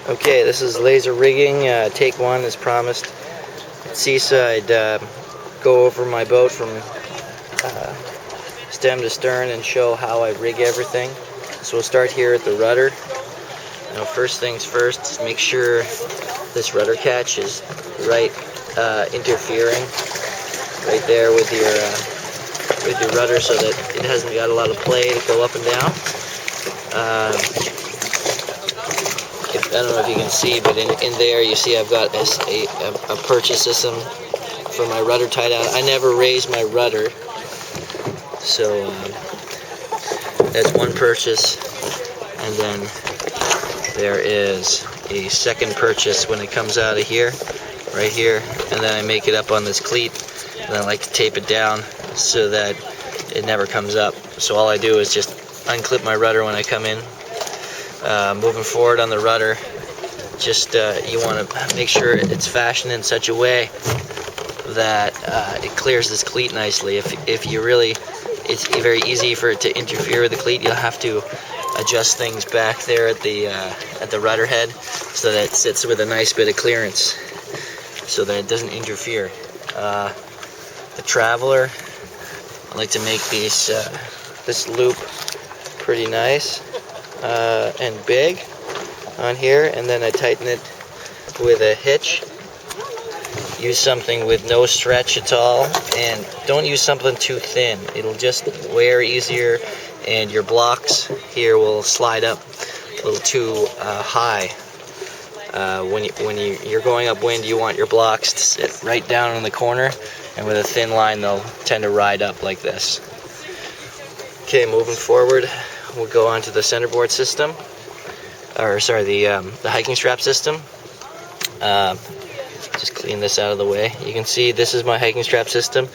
Okay, this is laser rigging, take one as promised. At Seaside, go over my boat from stem to stern and show how I rig everything. So we'll start here at the rudder. Now first things first, make sure this rudder catch is right interfering right there with your rudder so that it hasn't got a lot of play to go up and down. I don't know if you can see, but in there you see I've got a purchase system for my rudder tied out. I never raise my rudder, so that's one purchase, and then there is a second purchase when it comes out of here, right here, and then I make it up on this cleat, and I like to tape it down so that it never comes up. So all I do is just unclip my rudder when I come in. Moving forward on the rudder, just you want to make sure it's fashioned in such a way that it clears this cleat nicely. If you really, it's very easy for it to interfere with the cleat. You'll have to adjust things back there at the rudder head so that it sits with a nice bit of clearance, so that it doesn't interfere. The traveler, I like to make this loop pretty nice and big on here, and then I tighten it with a hitch. Use something with no stretch at all, and don't use something too thin. It'll just wear easier, and your blocks here will slide up a little too high. When you're going upwind, you want your blocks to sit right down in the corner, and with a thin line they'll tend to ride up like this. Okay, moving forward, we'll go on to the centerboard system, or sorry, the hiking strap system. Just clean this out of the way. You can see this is my hiking strap system.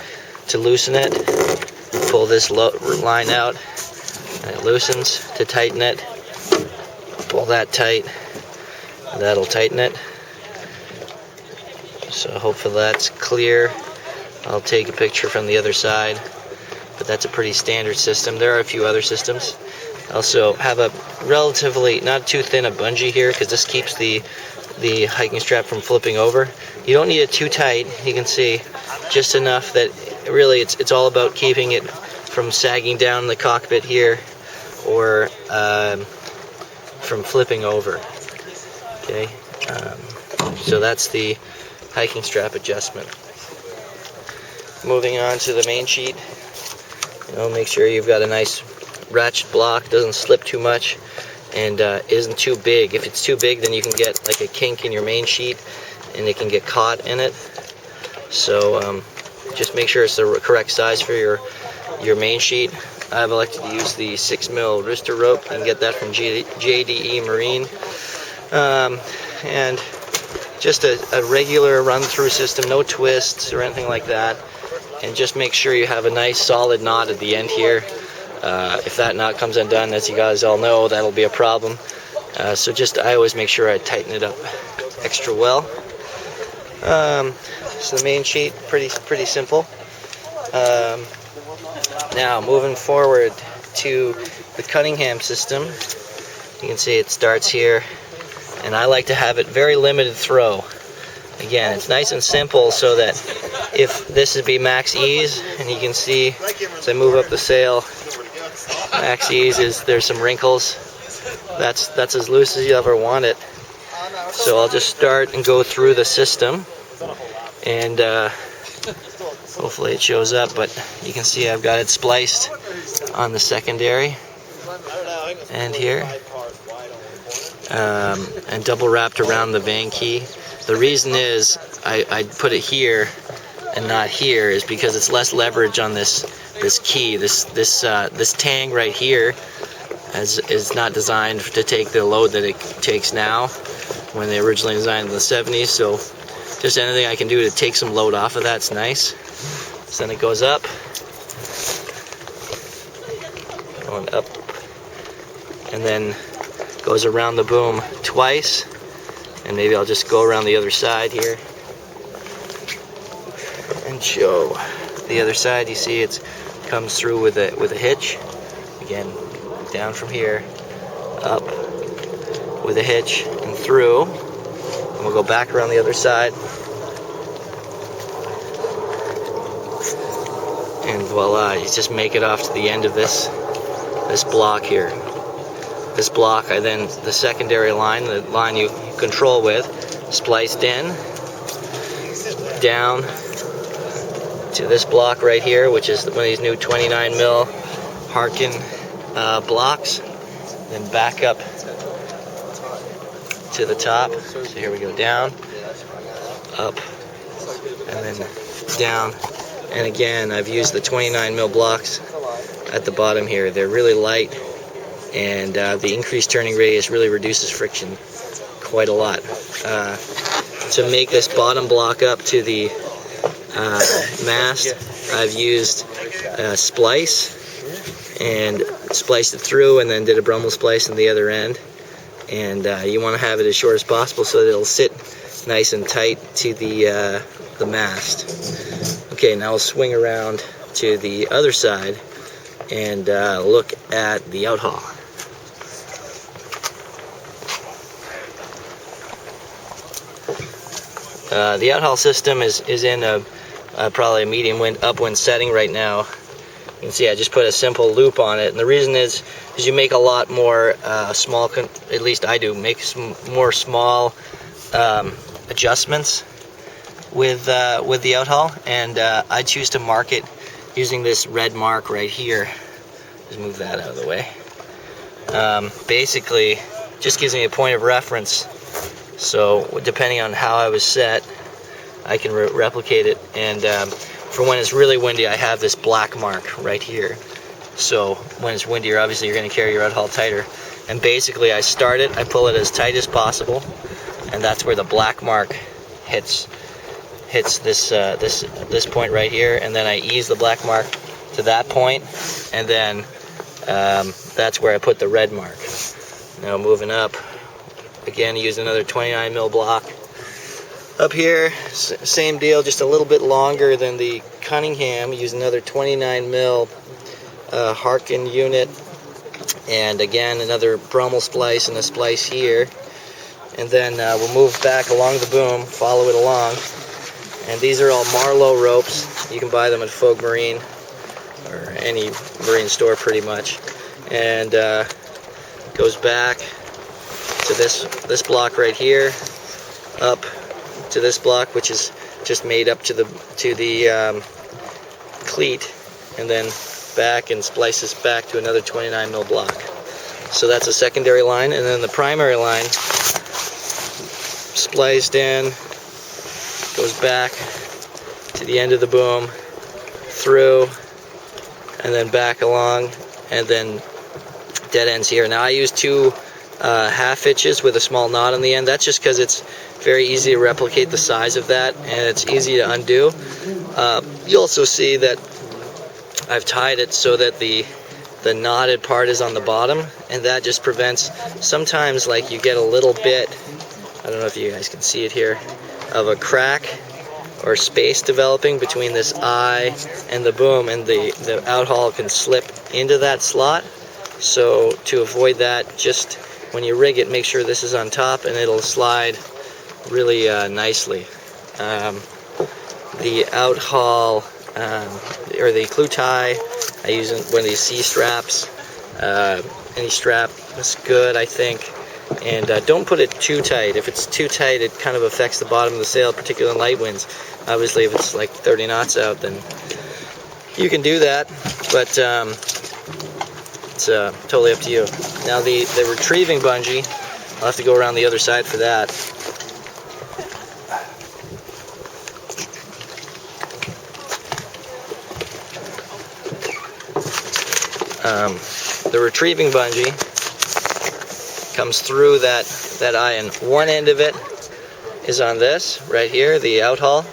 To loosen it, pull this line out, and it loosens. To tighten it, pull that tight, and that'll tighten it. So hopefully that's clear. I'll take a picture from the other side, but that's a pretty standard system. There are a few other systems. Also have a relatively not too thin a bungee here, because this keeps the hiking strap from flipping over. You don't need it too tight. You can see just enough that really it's all about keeping it from sagging down in the cockpit here, or from flipping over. Okay, so that's the hiking strap adjustment. Moving on to the main sheet. Make sure you've got a nice ratchet block, doesn't slip too much, and isn't too big. If it's too big, then you can get like a kink in your main sheet and it can get caught in it. So just make sure it's the correct size for your main sheet. I've elected to use the 6mm Rudder rope. You can get that from JDE Marine. And just a regular run-through system, no twists or anything like that. And just make sure you have a nice solid knot at the end here. If that knot comes undone, as you guys all know, that'll be a problem. So I always make sure I tighten it up extra well. So the main sheet, pretty simple. Now moving forward to the Cunningham system, you can see it starts here, and I like to have it very limited throw. Again, it's nice and simple, so that if this would be max ease, and you can see as I move up the sail, max ease is there's some wrinkles. That's as loose as you ever want it. So I'll just start and go through the system, and hopefully it shows up, but you can see I've got it spliced on the secondary and here, and double wrapped around the Vang key. The reason is I put it here and not here is because it's less leverage on this key. This tang right here is not designed to take the load that it takes now when they originally designed in the 70s. So just anything I can do to take some load off of that's nice. So then it goes up, going up, and then goes around the boom twice. And maybe I'll just go around the other side here and show the other side. You see it comes through with a hitch. Again, down from here, up with a hitch and through, and we'll go back around the other side, and voila, you just make it off to the end of this block here. This block, the secondary line, the line you control with, spliced in down to this block right here, which is one of these new 29 mil Harkin blocks, then back up to the top. So here we go, down, up, and then down. And again, I've used the 29 mil blocks at the bottom here. They're really light, and the increased turning radius really reduces friction quite a lot. To make this bottom block up to the mast, I've used a splice and spliced it through, and then did a Brummel splice on the other end. And you want to have it as short as possible so that it'll sit nice and tight to the mast. Okay, now we'll swing around to the other side and look at the outhaul. The outhaul system is in probably a medium upwind setting right now. You can see I just put a simple loop on it, and the reason is you make a lot more small, at least I do, make some more small adjustments with the outhaul, and I choose to mark it using this red mark right here. Just move that out of the way. Basically, just gives me a point of reference. So depending on how I was set, I can replicate it. And for when it's really windy, I have this black mark right here. So when it's windier, obviously you're going to carry your outhaul tighter. And basically, I start it, I pull it as tight as possible, and that's where the black mark hits this point right here, and then I ease the black mark to that point, and then that's where I put the red mark. Now moving up, again, use another 29 mil block. Up here, same deal, just a little bit longer than the Cunningham. Use another 29 mil Harkin unit, and again another Brummel splice and a splice here. And then we'll move back along the boom, follow it along. And these are all Marlowe ropes. You can buy them at Folk Marine or any marine store pretty much. And goes back to this block right here, up to this block, which is just made up to the cleat, and then back and splices back to another 29 mil block. So that's a secondary line, and then the primary line spliced in, goes back to the end of the boom, through, and then back along, and then dead ends here. Now I use two half hitches with a small knot on the end. That's just because it's very easy to replicate the size of that, and it's easy to undo. You'll also see that I've tied it so that the knotted part is on the bottom, and that just prevents, sometimes like you get a little bit, I don't know if you guys can see it here, of a crack or space developing between this eye and the boom, and the outhaul can slip into that slot. So to avoid that, just when you rig it, make sure this is on top, and it'll slide really nicely. The outhaul, or the clue tie, I use one of these C-straps. Any strap is good, I think. And don't put it too tight. If it's too tight, it kind of affects the bottom of the sail, particularly in light winds. Obviously, if it's like 30 knots out, then you can do that, but it's totally up to you. Now the retrieving bungee, I'll have to go around the other side for that. The retrieving bungee comes through that eye, and one end of it is on this right here, the outhaul,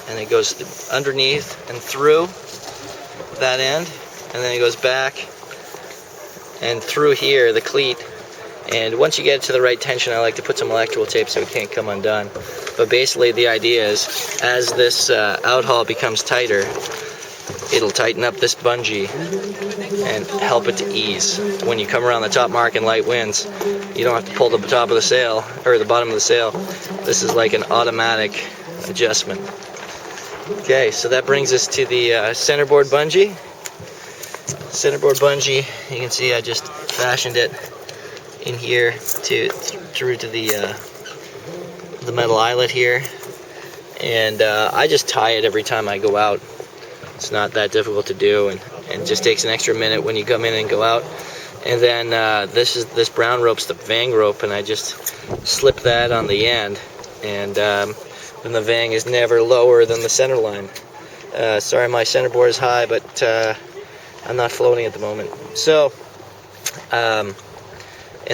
and it goes underneath and through that end, and then it goes back and through here, the cleat. And once you get it to the right tension, I like to put some electrical tape so it can't come undone. But basically the idea is, as this outhaul becomes tighter, it'll tighten up this bungee and help it to ease. When you come around the top mark in light winds, you don't have to pull the top of the sail or the bottom of the sail. This is like an automatic adjustment. Okay, so that brings us to the centerboard bungee. Centerboard bungee, you can see I just fashioned it in here through to the metal eyelet here, and I just tie it every time I go out. It's not that difficult to do, and it just takes an extra minute when you come in and go out. And then this brown rope's the Vang rope, and I just slip that on the end, and then the Vang is never lower than the center line. Sorry, my centerboard is high, but I'm not floating at the moment. So, and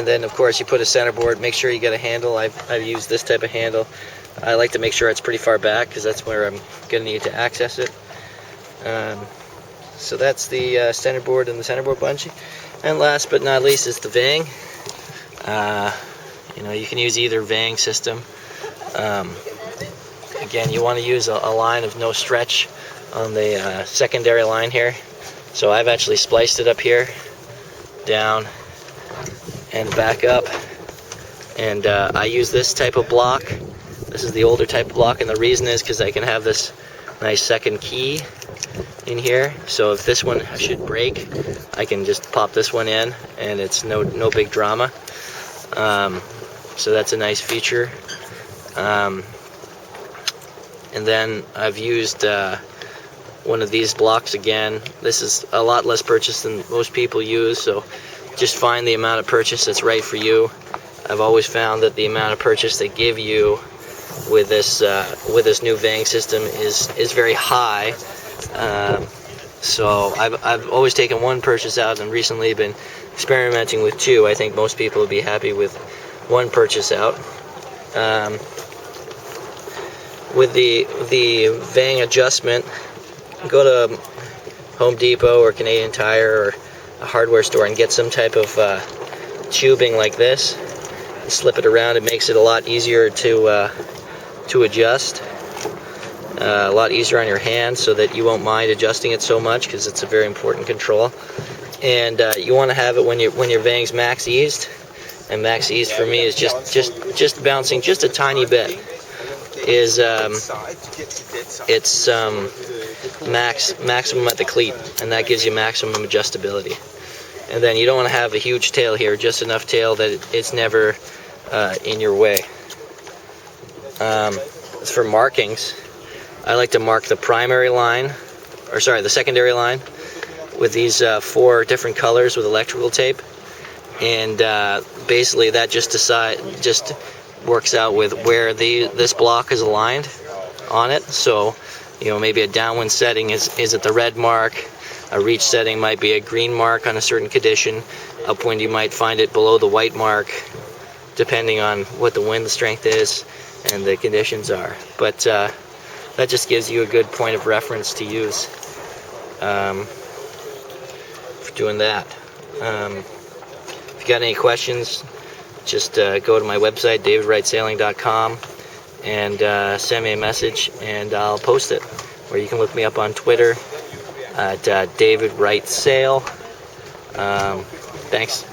then of course you put a centerboard. Make sure you get a handle. I've used this type of handle. I like to make sure it's pretty far back because that's where I'm going to need to access it. So that's the centerboard and the centerboard bungee. And last but not least is the Vang. You can use either Vang system. Again, you want to use a line of no stretch on the secondary line here. So I've actually spliced it up here, down, and back up. And I use this type of block. This is the older type of block, and the reason is because I can have this nice second key in here. So if this one should break, I can just pop this one in, and it's no big drama. So that's a nice feature. And then I've used one of these blocks again. This is a lot less purchase than most people use, so just find the amount of purchase that's right for you. I've always found that the amount of purchase they give you with this new Vang system is very high. So I've always taken one purchase out, and recently been experimenting with two. I think most people would be happy with one purchase out. With the Vang adjustment, go to Home Depot or Canadian Tire or a hardware store and get some type of tubing like this. Slip it around. It makes it a lot easier to adjust. A lot easier on your hands, so that you won't mind adjusting it so much, because it's a very important control. And you want to have it when your Vang's max eased. And max eased for me is just bouncing just a tiny bit. Is it's maximum at the cleat, and that gives you maximum adjustability. And then you don't want to have a huge tail here, just enough tail that it's never in your way. For markings, I like to mark the primary line, the secondary line, with these 4 different colors with electrical tape, and basically that just works out with where this block is aligned on it. So, maybe a downwind setting is at the red mark. A reach setting might be a green mark on a certain condition. Upwind, you might find it below the white mark, depending on what the wind strength is and the conditions are. But that just gives you a good point of reference to use for doing that. If you got any questions, just go to my website, davidwrightsailing.com, and send me a message, and I'll post it. Or you can look me up on Twitter at David Wright Sail. Thanks.